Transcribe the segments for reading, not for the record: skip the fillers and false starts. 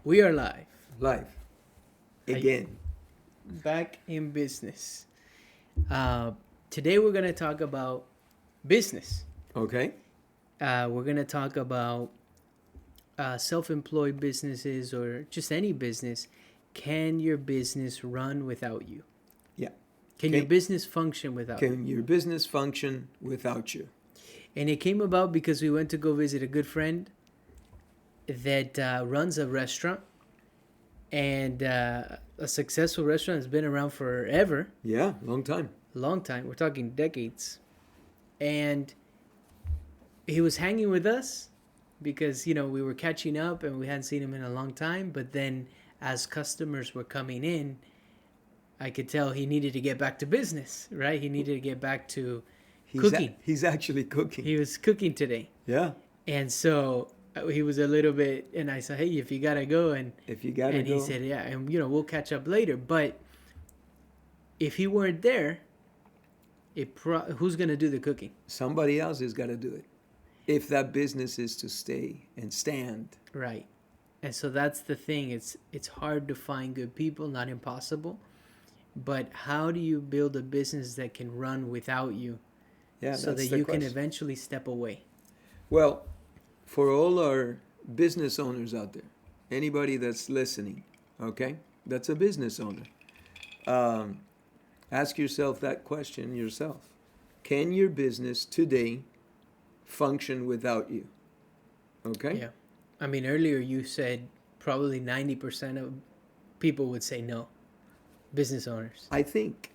We are live. Live. Again. Back in business. Uh, Today we're going to talk about business. Okay. We're going to talk about self-employed businesses or just any business. Can your business run without you? Yeah. Can your business function without you? Can your business function without you? And it came about because we went to go visit a good friend that runs a restaurant, and a successful restaurant has been around forever. Yeah, long time. Long time. We're talking decades. And he was hanging with us because, we were catching up and we hadn't seen him in a long time. But then as customers were coming in, I could tell he needed to get back to business, right? He needed to get back to cooking. He's actually cooking. He was cooking today. Yeah. And so he was a little bit, and I said, hey, if you got to go. And he said, yeah, and we'll catch up later. But if he weren't there, who's going to do the cooking? Somebody else has got to do it. If that business is to stay and stand. Right. And so that's the thing. It's hard to find good people, not impossible. But how do you build a business that can run without you? Yeah, so that you can eventually step away? Well, for all our business owners out there, anybody that's listening, okay, that's a business owner. Ask yourself that question yourself. Can your business today function without you? Okay? Yeah. I mean, earlier you said probably 90% of people would say no. Business owners. I think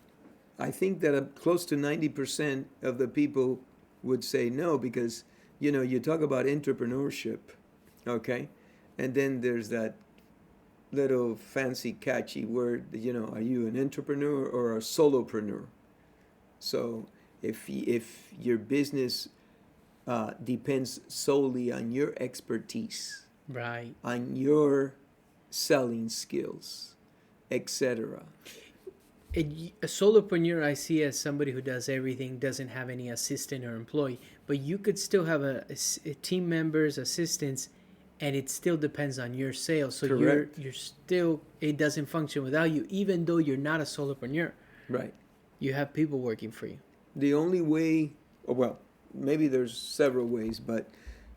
that close to 90% of the people would say no because, you talk about entrepreneurship, okay? And then there's that little fancy catchy word, are you an entrepreneur or a solopreneur? So if your business depends solely on your expertise, right, on your selling skills, etc. A solopreneur I see as somebody who does everything, doesn't have any assistant or employee, but you could still have a team members, assistants, and it still depends on your sales. So Correct. you're still, it doesn't function without you, even though you're not a solopreneur. Right. You have people working for you. The only way, well, maybe there's several ways, but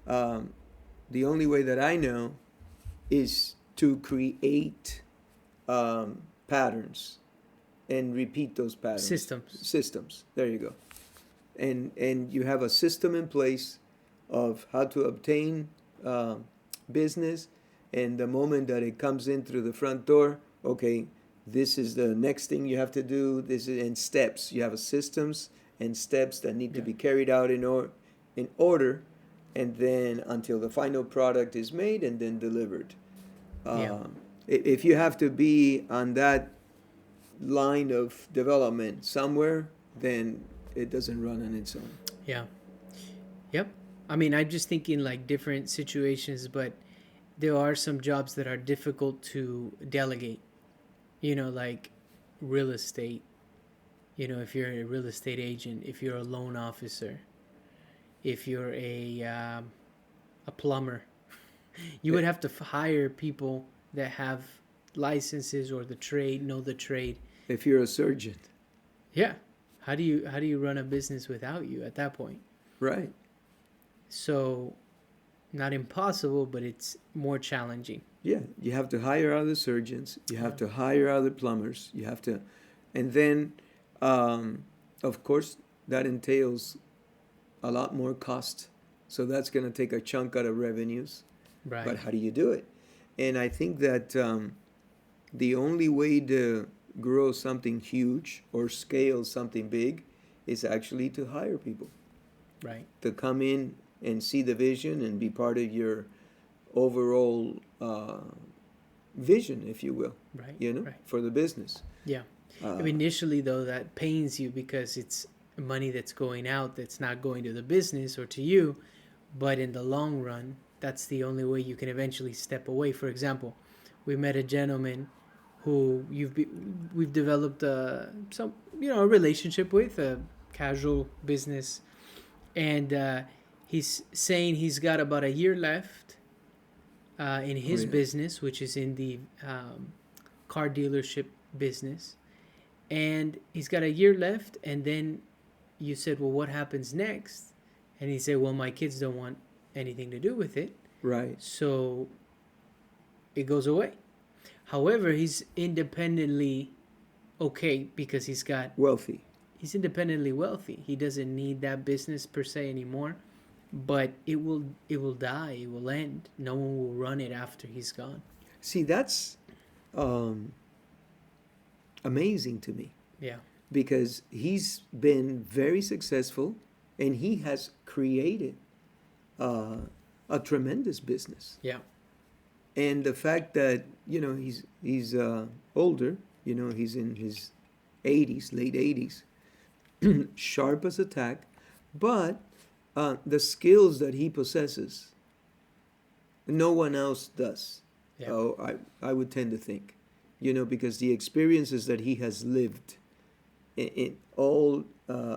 the only way that I know is to create patterns and repeat those patterns. Systems. There you go. And you have a system in place of how to obtain business, and the moment that it comes in through the front door, okay, this is the next thing you have to do. This is in steps. You have a systems and steps that need to be carried out in order, and then until the final product is made and then delivered. If you have to be on that line of development somewhere, then it doesn't run on its own. Yeah. Yep. I mean, I'm just thinking like different situations, but there are some jobs that are difficult to delegate. Like real estate. If you're a real estate agent, if you're a loan officer, if you're a plumber, you would have to hire people that have licenses or know the trade. If you're a surgeon. Yeah. How do you run a business without you at that point? Right. So, not impossible, but it's more challenging. Yeah, you have to hire other surgeons. You have to hire other plumbers. You have to, and then, of course, that entails a lot more cost. So that's going to take a chunk out of revenues. Right. But how do you do it? And I think that the only way to grow something huge or scale something big is actually to hire people. Right. To come in and see the vision and be part of your overall vision, if you will. Right. For the business. Yeah. Initially, though, that pains you because it's money that's going out that's not going to the business or to you. But in the long run, that's the only way you can eventually step away. For example, we met a gentleman who we've developed a relationship with, a casual business, and he's saying he's got about a year left in Oh his yeah. business, which is in the car dealership business, and he's got a year left. And then you said, well, what happens next? And he said, well, my kids don't want anything to do with it, Right. so it goes away. However, he's independently okay because Wealthy. he's independently wealthy. He doesn't need that business per se anymore. But it will die. It will end. No one will run it after he's gone. See, that's um, amazing to me Yeah. because he's been very successful and he has created uh, a tremendous business. Yeah. And the fact that he's older, he's in his 80s, late 80s, sharp as a tack, but the skills that he possesses, no one else does. Yeah. Oh, I would tend to think, because the experiences that he has lived, in all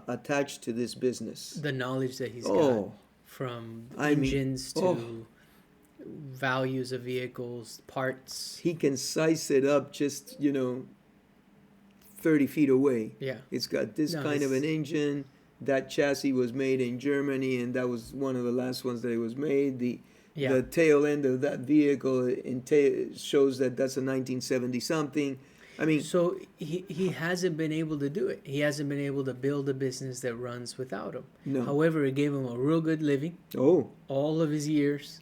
attached to this business. The knowledge that he's got Oh, from I mean, engines to oh. values of vehicles, parts. He can size it up just 30 feet away. Yeah. It's got this No, kind of it's- an engine. That chassis was made in Germany, and that was one of the last ones that it was made. The Yeah. tail end of that vehicle shows that that's a 1970 something. I mean, So he hasn't been able to do it. He hasn't been able to build a business that runs without him. no. However, it gave him a real good living Oh, all of his years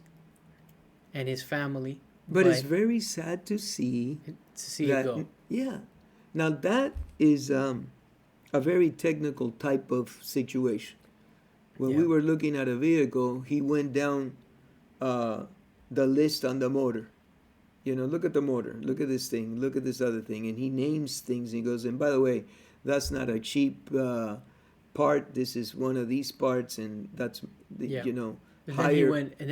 and his family. but it's very sad to see to see that. it go. Yeah. Now that is a very technical type of situation. When we Yeah. were looking at a vehicle, he went down the list on the motor. Look at the motor, look at this thing, look at this other thing, and he names things. And he goes, and by the way, that's not a cheap part. This is one of these parts, and that's Yeah. And then higher.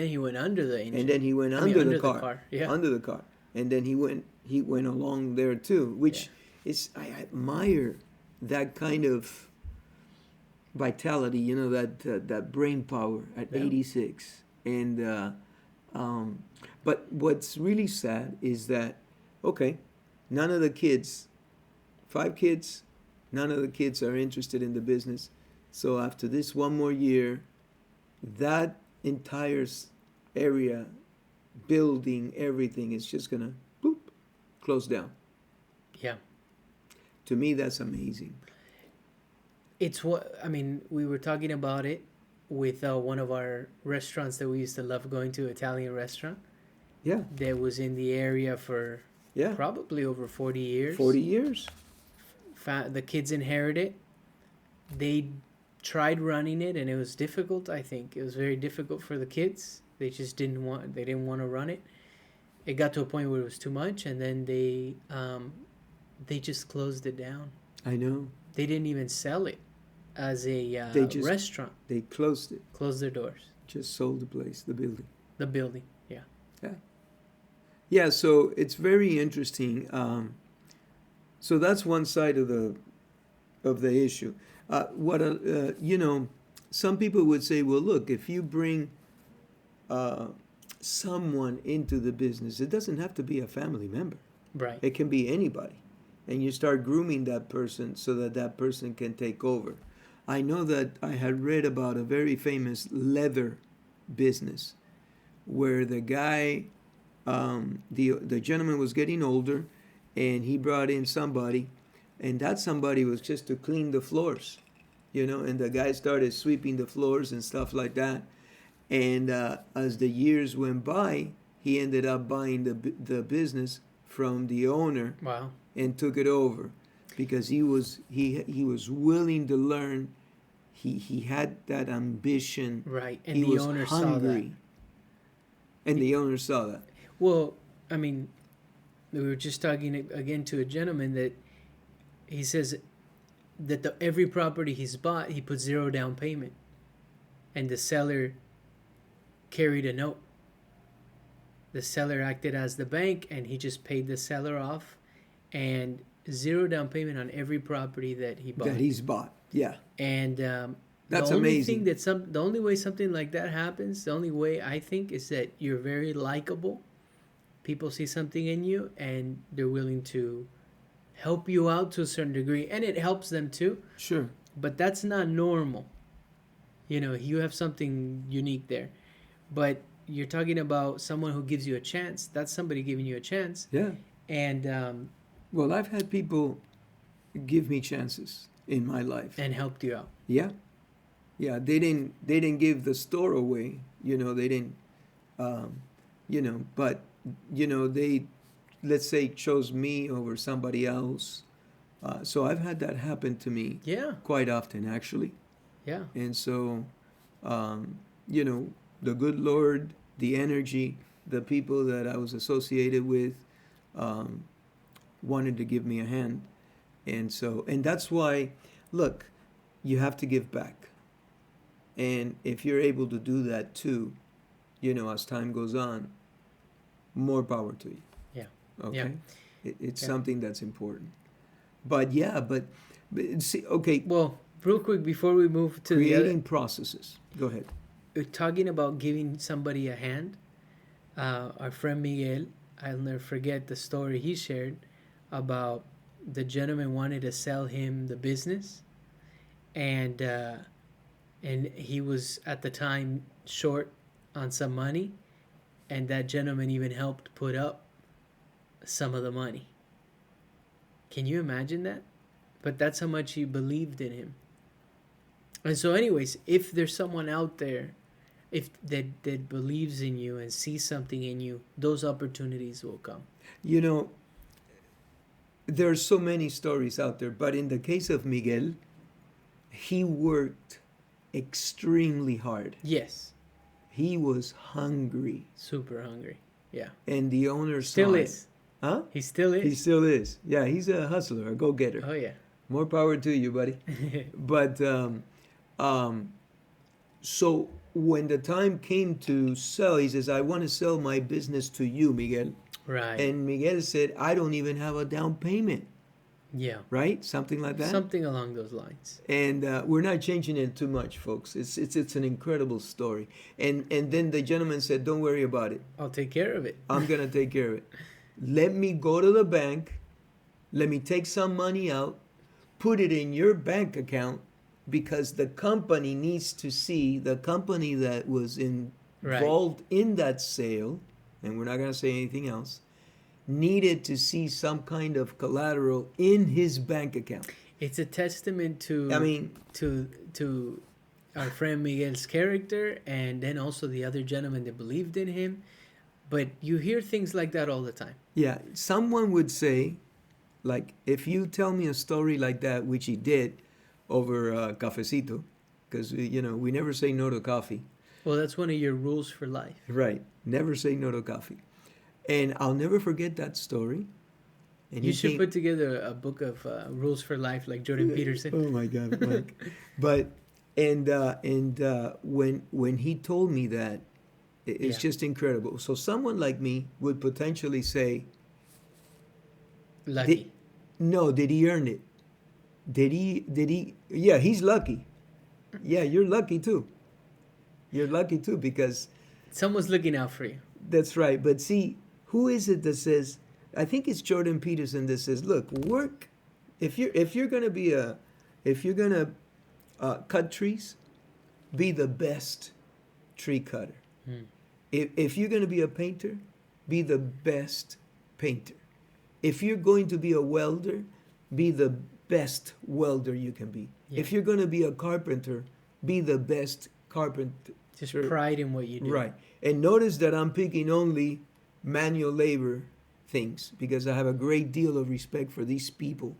he went under the engine. And then he went I mean, under the car, Yeah. under the car, and then he went along there too, which is I admire that kind of vitality, that brain power at Yeah. 86. And but what's really sad is that, okay, none of the kids, 5 kids, none of the kids are interested in the business. So after this one more year, that entire area, building, everything is just gonna boop, close down. Yeah. To me, that's amazing. It's what I mean. We were talking about it with one of our restaurants that we used to love going to, Italian restaurant Yeah, that was in the area for yeah. probably over 40 years. 40 years. The kids inherited it. They tried running it, and it was difficult. I think it was very difficult for the kids. They just didn't want. They didn't want to run it. It got to a point where it was too much, and then they just closed it down. I know. They didn't even sell it as a restaurant. They closed it. Closed their doors. Just sold the place, the building. The building. Yeah. Yeah. Yeah. So it's very interesting. So that's one side of the issue. Some people would say, well, look, if you bring someone into the business, it doesn't have to be a family member. Right. It can be anybody. And you start grooming that person so that that person can take over. I know that I had read about a very famous leather business where the guy, the gentleman was getting older, and he brought in somebody, and that somebody was just to clean the floors, and the guy started sweeping the floors and stuff like that. And as the years went by, he ended up buying the business from the owner. Wow. And took it over because he was willing to learn. He had that ambition. Right. And he the was owner hungry. saw that. And the owner saw that. Well, I mean, we were just talking again to a gentleman that he says that every property he's bought, he put 0 down payment, and the seller carried a note. The seller acted as the bank, and he just paid the seller off, and 0 down payment on every property that he bought. That he's bought. Yeah. And that's the only amazing. Thing that the only way something like that happens, the only way I think is that you're very likable, people see something in you and they're willing to help you out to a certain degree, and it helps them too. Sure. But that's not normal. You have something unique there. But you're talking about someone who gives you a chance. That's somebody giving you a chance. Yeah. And well, I've had people give me chances in my life and helped you out. Yeah. They didn't give the store away. They didn't. But they, let's say, chose me over somebody else. So I've had that happen to me. Yeah. Quite often, actually. Yeah. And so, the good Lord, the energy, the people that I was associated with, wanted to give me a hand. And that's why, look, you have to give back. And if you're able to do that too, as time goes on, more power to you. Yeah. Okay? Yeah. It's something that's important. But see, okay. Well, real quick before we move to creating processes. Go ahead. Talking about giving somebody a hand, our friend Miguel, I'll never forget the story he shared about the gentleman wanted to sell him the business, and he was at the time short on some money, and that gentleman even helped put up some of the money. Can you imagine that? But that's how much he believed in him. And so anyways, if there's someone out there that believes in you and sees something in you, those opportunities will come. There are so many stories out there, but in the case of Miguel, he worked extremely hard. Yes. He was hungry. Super hungry. Yeah. And the owner still is. It. Huh? He still is. He still is. Yeah, he's a hustler, a go-getter. Oh, yeah. More power to you, buddy. But, so when the time came to sell, he says, I want to sell my business to you, Miguel. Right. And Miguel said, I don't even have a down payment. Yeah. Right? Something like that? Something along those lines. And we're not changing it too much, folks. It's an incredible story. And then the gentleman said, don't worry about it. I'll take care of it. I'm going to take care of it. Let me go to the bank. Let me take some money out. Put it in your bank account, because the company needs to see, the company that was involved in that sale, and we're not going to say anything else, needed to see some kind of collateral in his bank account. It's a testament to to our friend Miguel's character, and then also the other gentleman that believed in him. But you hear things like that all the time. Yeah, someone would say, like, if you tell me a story like that, which he did over cafecito, because we never say no to coffee. Well, that's one of your rules for life. Right, never say no to coffee. And I'll never forget that story. And you should put together a book of rules for life, like Jordan Peterson. Oh my God, Mike! But when he told me that, it's just incredible. So someone like me would potentially say, lucky. Did he earn it? Did he? Yeah, he's lucky. Yeah, you're lucky too. You're lucky too, because someone's looking out for you. That's right. But see, who is it that says? I think it's Jordan Peterson that says, "Look, work. If you're gonna cut trees, be the best tree cutter. If you're gonna be a painter, be the best painter. If you're going to be a welder, be the best welder you can be. Yeah. If you're going to be a carpenter, be the best carpenter." Just pride in what you do. Right. And notice that I'm picking only manual labor things, because I have a great deal of respect for these people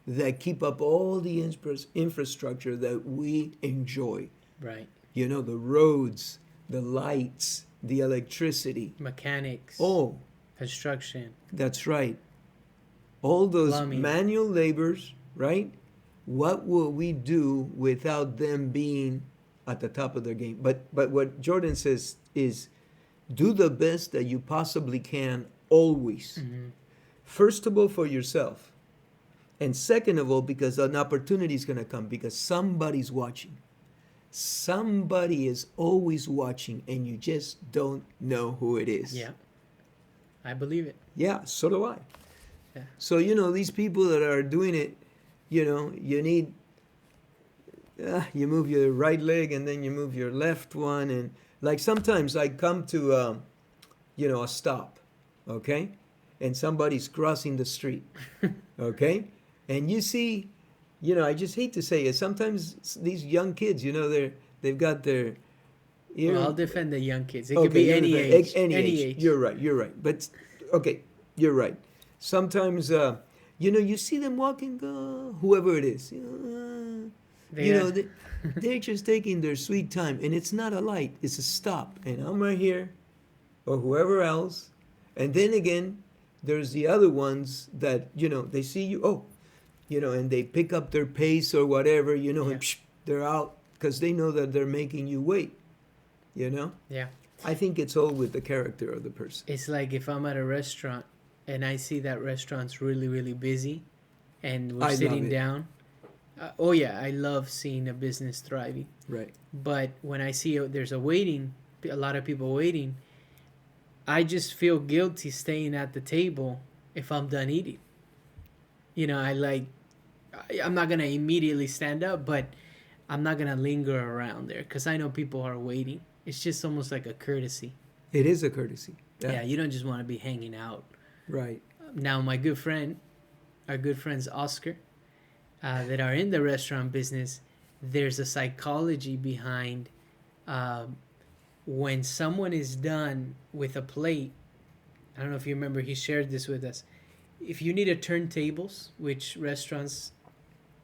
that keep up all the infrastructure that we enjoy. Right. The roads, the lights, the electricity. Mechanics. Oh. Construction. That's right. All those plumbing. Manual labors, right? What will we do without them being at the top of their game? But what Jordan says is, do the best that you possibly can always. Mm-hmm. First of all, for yourself. And second of all, because an opportunity is going to come, because somebody's watching. Somebody is always watching, and you just don't know who it is. Yeah. I believe it. Yeah, so do I. Yeah. So, these people that are doing it, you need, you move your right leg and then you move your left one. And like sometimes I come to, a stop, okay? And somebody's crossing the street, okay? And you see, I just hate to say it, sometimes these young kids, they've got their Well, I'll defend the young kids. It could Okay, be any age. any Any age. age. You're right. But okay, you're right. Sometimes, you see them walking, whoever it is. They're just taking their sweet time, and it's not a light; it's a stop. And I'm right here, or whoever else. And then again, there's the other ones that they see you. Oh, and they pick up their pace or whatever. Yeah. And they're out because they know that they're making you wait. Yeah. I think it's all with the character of the person. It's like if I'm at a restaurant and I see that restaurant's really, really busy and we're sitting down. Oh, yeah, I love seeing a business thriving. Right. But when I see there's a lot of people waiting, I just feel guilty staying at the table if I'm done eating. I'm not going to immediately stand up, but I'm not going to linger around there because I know people are waiting. It's just almost like a courtesy. It is a courtesy. Yeah, you don't just want to be hanging out. Right. Now, our good friends Oscar, that are in the restaurant business, there's a psychology behind when someone is done with a plate. I don't know if you remember, he shared this with us. If you need to turn tables, which restaurants,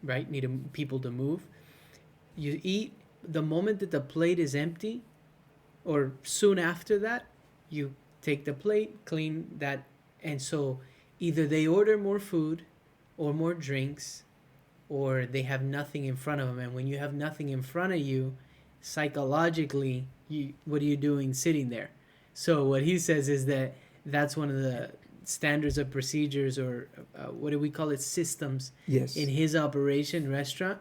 right, need people to move, you eat the moment that the plate is empty, or soon after that, you take the plate, clean that, and so either they order more food or more drinks, or they have nothing in front of them. And when you have nothing in front of you, psychologically, what are you doing sitting there? So what he says is that's one of the standards of procedures, or what do we call it, systems, yes, in his operation restaurant,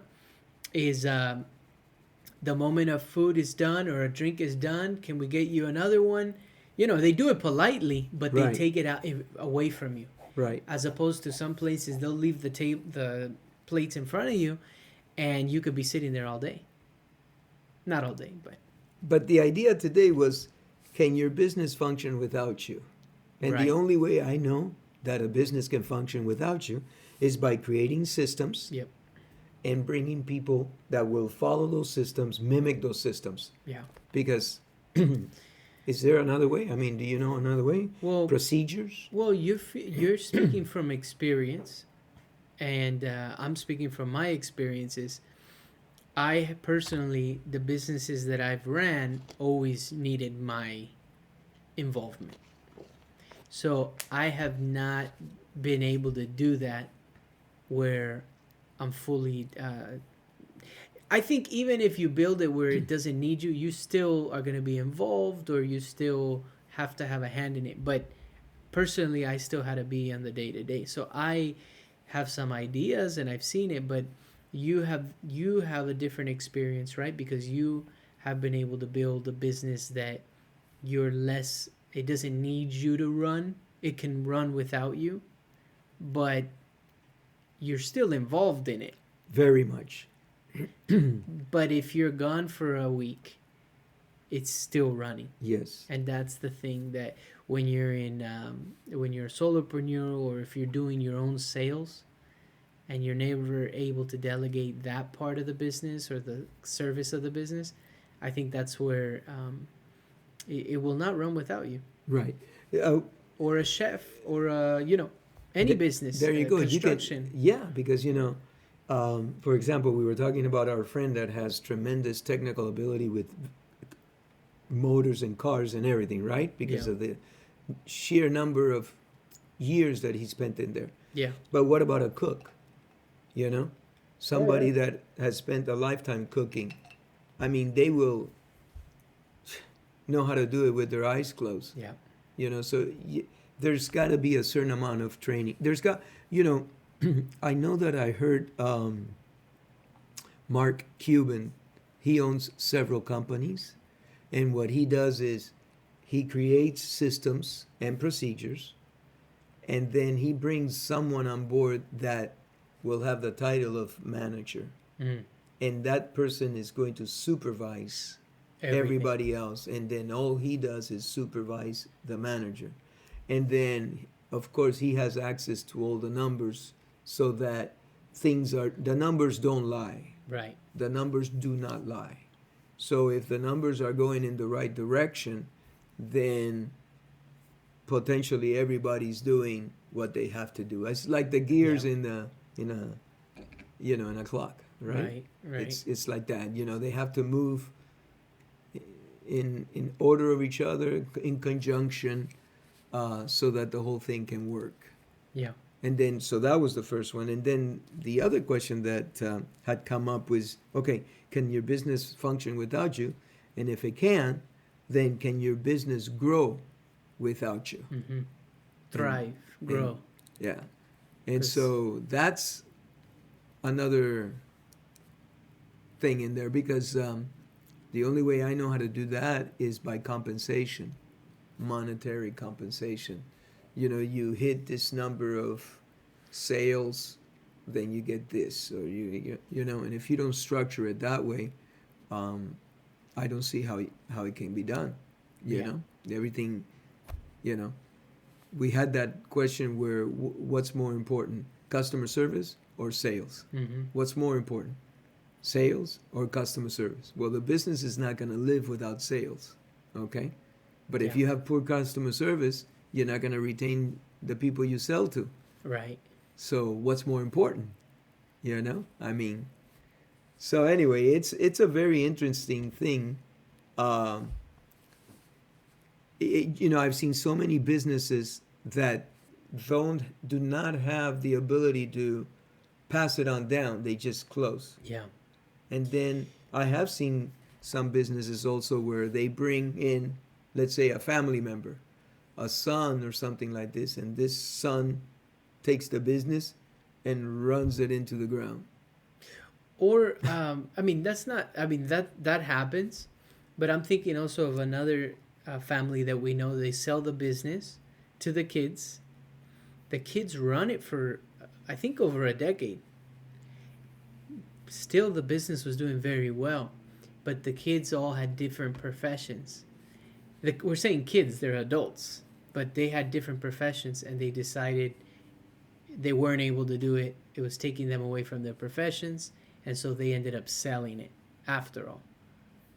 is the moment a food is done or a drink is done, can we get you another one? They do it politely, but they take it out away from you. Right. As opposed to some places, they'll leave the plates in front of you, and you could be sitting there all day. Not all day, but. But the idea today was, can your business function without you? And Right. the only way I know that a business can function without you is by creating systems. Yep. And bringing people that will follow those systems, mimic those systems. Yeah. Because is there another way? I mean, do you know another way? Well, procedures? Well, you're speaking from experience, and I'm speaking from my experiences. I personally, the businesses that I've ran always needed my involvement. So I have not been able to do that where I'm fully. I think even if you build it where it doesn't need you, you still are going to be involved, or you still have to have a hand in it. But personally, I still had to be on the day-to-day. So I have some ideas and I've seen it, but you have a different experience, right? Because you have been able to build a business that it doesn't need you to run. It can run without you, but you're still involved in it. Very much. But if you're gone for a week, it's still running. Yes. And that's the thing, that when you're when you're a solopreneur, or if you're doing your own sales and you're never able to delegate that part of the business or the service of the business, I think that's where it will not run without you. Right. Or a chef, or any business. There you go. Construction. Because for example, we were talking about our friend that has tremendous technical ability with motors and cars and everything, right? Because of the sheer number of years that he spent in there. Yeah. But what about a cook? Somebody that has spent a lifetime cooking. I mean, they will know how to do it with their eyes closed. Yeah. So there's got to be a certain amount of training. I know that I heard Mark Cuban, he owns several companies, and what he does is he creates systems and procedures, and then he brings someone on board that will have the title of manager. Mm. And that person is going to supervise everybody else, and then all he does is supervise the manager. And then, of course, he has access to all the numbers, so that the numbers don't lie. Right. The numbers do not lie. So if the numbers are going in the right direction, then potentially everybody's doing what they have to do. It's like the gears in a clock, right? Right. It's like that. They have to move in order of each other, in conjunction, so that the whole thing can work. Yeah. And then, so that was the first one. And then the other question that had come up was, okay, can your business function without you? And if it can, then can your business grow without you? Mm-hmm. Thrive, grow. Yeah. And so that's another thing in there, because the only way I know how to do that is by compensation, monetary compensation. You hit this number of sales, then you get this, or and if you don't structure it that way, I don't see how it can be done. Everything, we had that question where what's more important, customer service or sales? Mm-hmm. What's more important, sales or customer service? Well, the business is not going to live without sales, okay? But if you have poor customer service, you're not going to retain the people you sell to. Right. So what's more important? So anyway, it's a very interesting thing. I've seen so many businesses that do not have the ability to pass it on down. They just close. Yeah. And then I have seen some businesses also where they bring in, let's say, a family member, a son or something like this, and this son takes the business and runs it into the ground. Or that happens, but I'm thinking also of another family that we know. They sell the business to the kids. The kids run it for, I think, over a decade. Still, the business was doing very well, but the kids all had different professions. We're saying kids, they're adults, but they had different professions, and they decided they weren't able to do it. It was taking them away from their professions, and so they ended up selling it after all.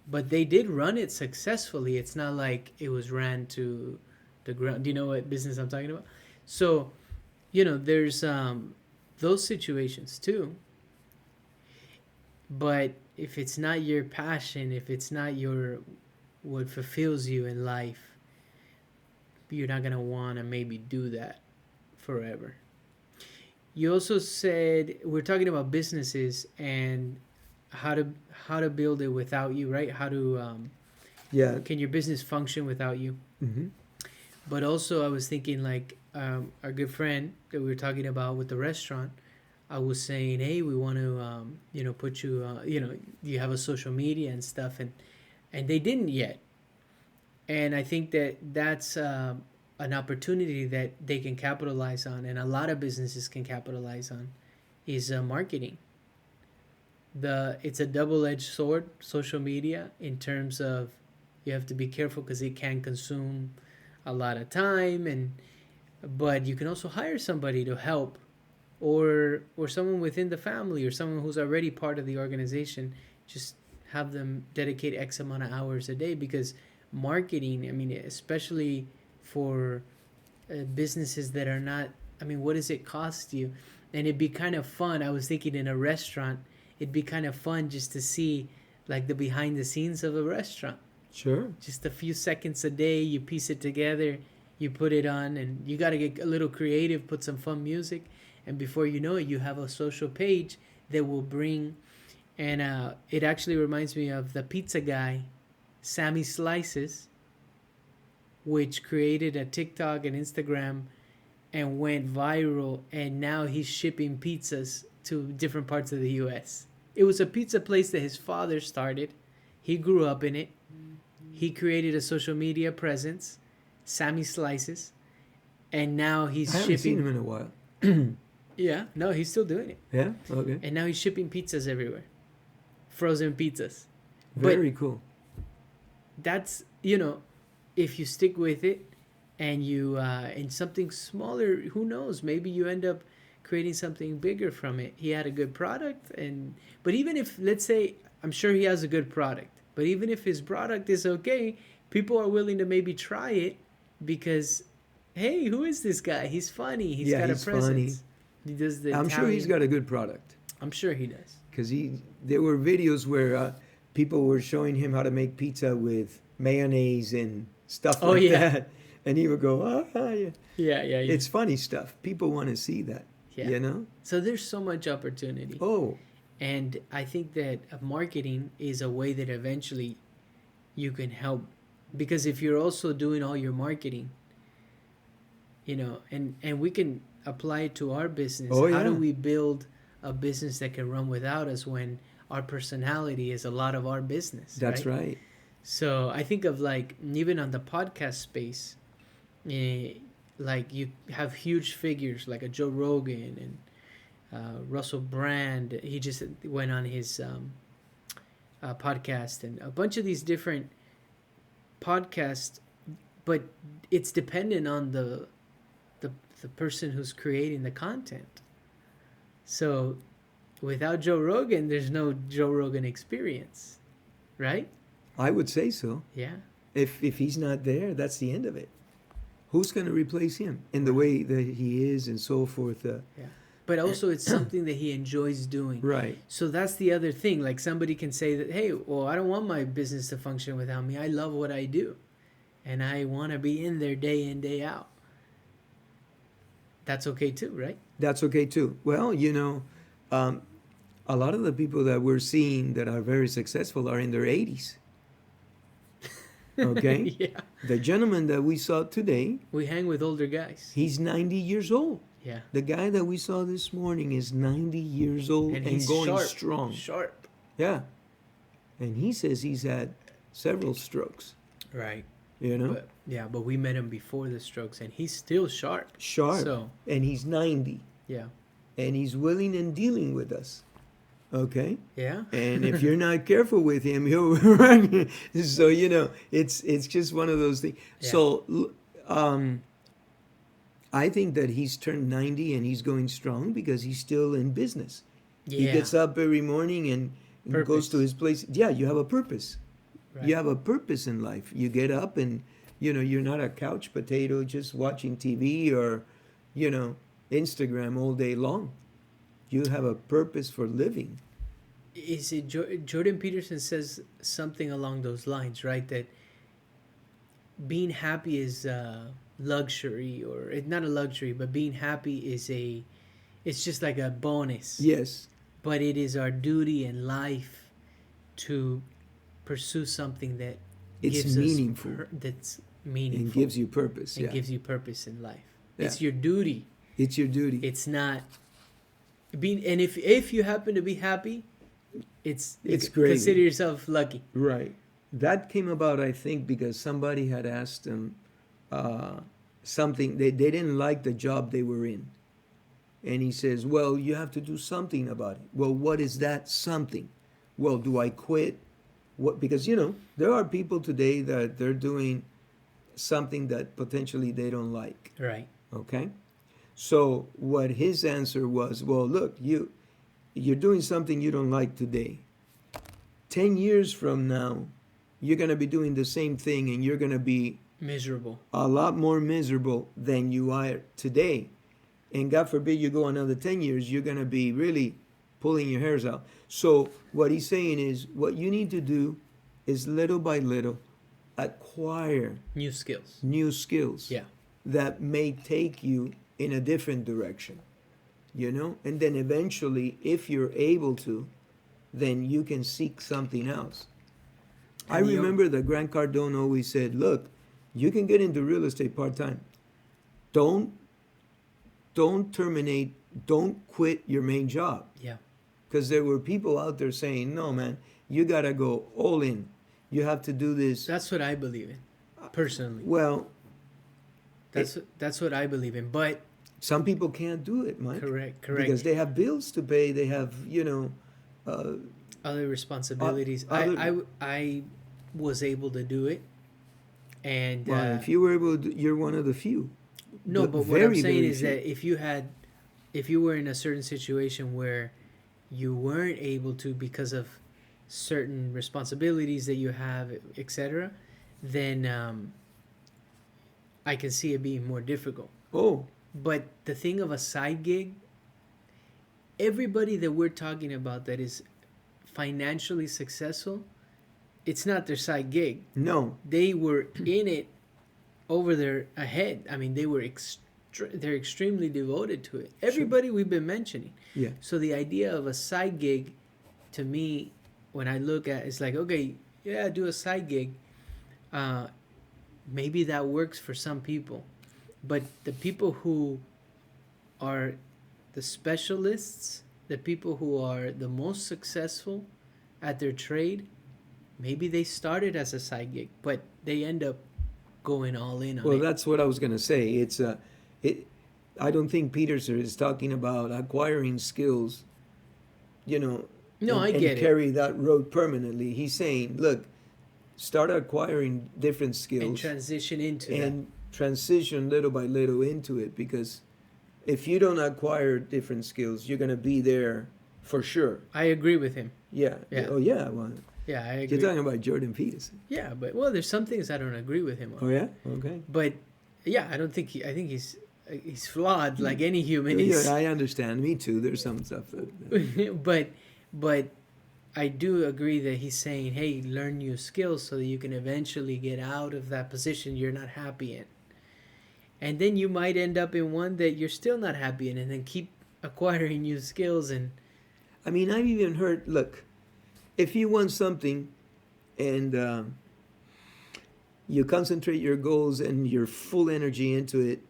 But they did run it successfully. It's not like it was ran to the ground. Do you know what business I'm talking about? So, there's those situations too. But if it's not your passion, if it's not what fulfills you in life, you're not going to want to maybe do that forever. You also said, we're talking about businesses and how to build it without you, right? How to can your business function without you? Mm-hmm. But also, I was thinking, like, our good friend that we were talking about with the restaurant, I was saying, hey, we want to put you you have a social media and stuff, and they didn't yet. And I think that's an opportunity that they can capitalize on, and a lot of businesses can capitalize on, is marketing. It's a double-edged sword, social media, in terms of you have to be careful because it can consume a lot of time, but you can also hire somebody to help, or someone within the family, or someone who's already part of the organization. Just have them dedicate X amount of hours a day, because marketing, especially for businesses that are not, what does it cost you? And it'd be kind of fun. I was thinking, in a restaurant, it'd be kind of fun just to see, like, the behind the scenes of a restaurant. Sure. Just a few seconds a day, you piece it together, you put it on, and you got to get a little creative, put some fun music, and before you know it, you have a social page that will bring, and it actually reminds me of the pizza guy, Sammy Slices, which created a TikTok and Instagram and went viral, and now he's shipping pizzas to different parts of the U.S. It was a pizza place that his father started. He grew up in it. he created a social media presence, Sammy Slices, and now he's I haven't seen shipping. him in a while. Yeah, no, he's still doing it. Yeah? Okay. And now he's shipping pizzas everywhere, frozen pizzas. Very But cool. that's, you know, if you stick with it and you in something smaller, who knows, maybe you end up creating something bigger from it. He had a good product, and but even if, let's say, I'm sure he has a good product, but even if his product is okay, people are willing to maybe try it because, hey, who is this guy? He's funny, he's got he's a presence, funny. he does the I'm sure he's Italian. got a good product. I'm sure he does. Because there were videos where people were showing him how to make pizza with mayonnaise and stuff like that. And he would go, yeah. Yeah. It's funny stuff. People want to see that, you know? So there's so much opportunity. Oh, And I think that marketing is a way that eventually you can help. Because if you're also doing all your marketing, you know, and we can apply it to our business. Oh, How do yeah. we build a business that can run without us when our personality is a lot of our business? that's right. So I think of, like, even on the podcast space, like you have huge figures like a Joe Rogan and Russell Brand. He just went on his podcast, and a bunch of these different podcasts, but it's dependent on the person who's creating the content. So without Joe Rogan, there's no Joe Rogan experience, right? I would say so. Yeah. If he's not there, that's the end of it. Who's going to replace him in the way that he is and so forth? Yeah. But also it's something that he enjoys doing. Right. So that's the other thing. Like, somebody can say that, hey, well, I don't want my business to function without me. I love what I do. And I want to be in there day in, day out. That's okay too, right? That's okay too. Well, you know, a lot of the people that we're seeing that are very successful are in their 80s. Okay? Yeah. The gentleman that we saw today, We hang with older guys. he's 90 years old. Yeah. The guy that we saw this morning is 90 years old and he's going sharp. strong. Sharp. Yeah. And he says he's had several strokes, Right. you know? But we met him before the strokes, and he's still sharp. Sharp. So, And he's 90. yeah. And he's willing and dealing with us. Okay? Yeah. And if you're not careful with him, he'll run. So, you know, it's just one of those things. Yeah. So, I think that he's turned 90 and he's going strong because he's still in business. Yeah. He gets up every morning and goes to his place. Yeah, you have a purpose. Right. You have a purpose in life. You get up and, you know, you're not a couch potato just watching TV or, you know, Instagram all day long. You have a purpose for living. Is it Jordan Peterson says something along those lines, right? That being happy is luxury, or it's not a luxury, but being happy is it's just like a bonus. Yes. But it is our duty in life to pursue something that It's gives meaningful. That's meaningful. And gives you purpose. It Yeah. gives you purpose in life. Yeah. It's your duty. It's your duty. It's not being. And if you happen to be happy, it's great. Consider yourself lucky. Right. That came about, I think, because somebody had asked him something. They didn't like the job they were in. And he says, well, you have to do something about it. Well, what is that something? Well, do I quit? What? Because, you know, there are people today that they're doing something that potentially they don't like. Right. Okay? So what his answer was, well, look, you're doing something you don't like today. 10 years from now, you're going to be doing the same thing and you're going to be Miserable. a lot more miserable than you are today. And God forbid you go another 10 years, you're going to be really pulling your hairs out. So what he's saying is what you need to do is little by little acquire New skills. new skills Yeah. that may take you in a different direction, you know? And then eventually, if you're able to, then you can seek something else. I And remember that Grant Cardone always said, look, you can get into real estate part-time. Don't terminate, don't quit your main job. Yeah. Because there were people out there saying, no, man, you got to go all in. you have to do this. That's what I believe in, personally. Well, that's what I believe in. But some people can't do it, Mike. Correct. Because they have bills to pay. They have, other responsibilities. I was able to do it, and well, if you were able to, you're one of the few. No, but what I'm saying is that if you were in a certain situation where you weren't able to because of certain responsibilities that you have, etc., then I can see it being more difficult. Oh. But the thing of a side gig, everybody that we're talking about that is financially successful, it's not their side gig. No. They were in it over their head. I mean, they're extremely devoted to it. Everybody we've been mentioning. Yeah. So the idea of a side gig, to me, when I look at, it's like, okay, yeah, do a side gig. Maybe that works for some people, but the people who are the specialists, the people who are the most successful at their trade, maybe they started as a side gig, but they end up going all in on it. Well, that's what I was going to say. I don't think Peterson is talking about acquiring skills, No, I get it. Carry that road permanently. He's saying, look, start acquiring different skills. And transition into that. And transition little by little into it, because if you don't acquire different skills, you're going to be there for sure. I agree with him. Yeah. Oh, yeah. Well, yeah, I agree. You're talking about Jordan Peterson. Yeah, but, well, there's some things I don't agree with him on. Oh, yeah? Okay. But, yeah, I think he's flawed like any human is. Yeah, I understand. Me too. There's some stuff that... But I do agree that he's saying, hey, learn new skills so that you can eventually get out of that position you're not happy in. And then you might end up in one that you're still not happy in, and then keep acquiring new skills. And I mean, I've even heard, look, if you want something and you concentrate your goals and your full energy into it,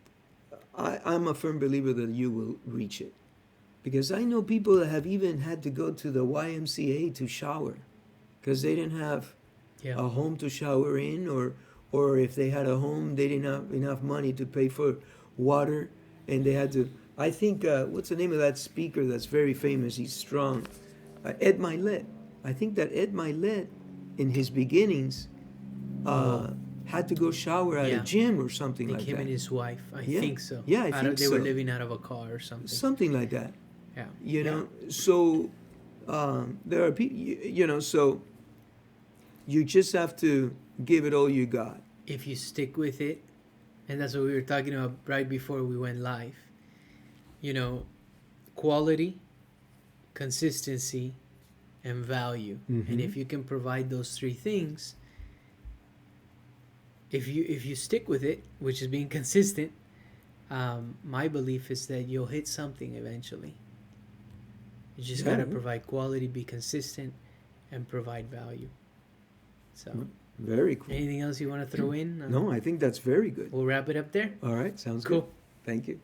I'm a firm believer that you will reach it. Because I know people that have even had to go to the YMCA to shower because they didn't have a home to shower in, or if they had a home, they didn't have enough money to pay for water, and they had to... I think, what's the name of that speaker that's very famous? He's strong. Ed Milet. I think that Ed Milet, in his beginnings, had to go shower at a gym or something like that. Him and his wife, I think so. Yeah, I think they were living out of a car or something. Something like that. Yeah. So there are people, so you just have to give it all you got. If you stick with it, and that's what we were talking about right before we went live, quality, consistency, and value. Mm-hmm. And if you can provide those three things, if you stick with it, which is being consistent, my belief is that you'll hit something eventually. You just got to provide quality, be consistent, and provide value. So, very cool. Anything else you want to throw in? No, I think that's very good. We'll wrap it up there. All right, sounds cool. Good. Thank you.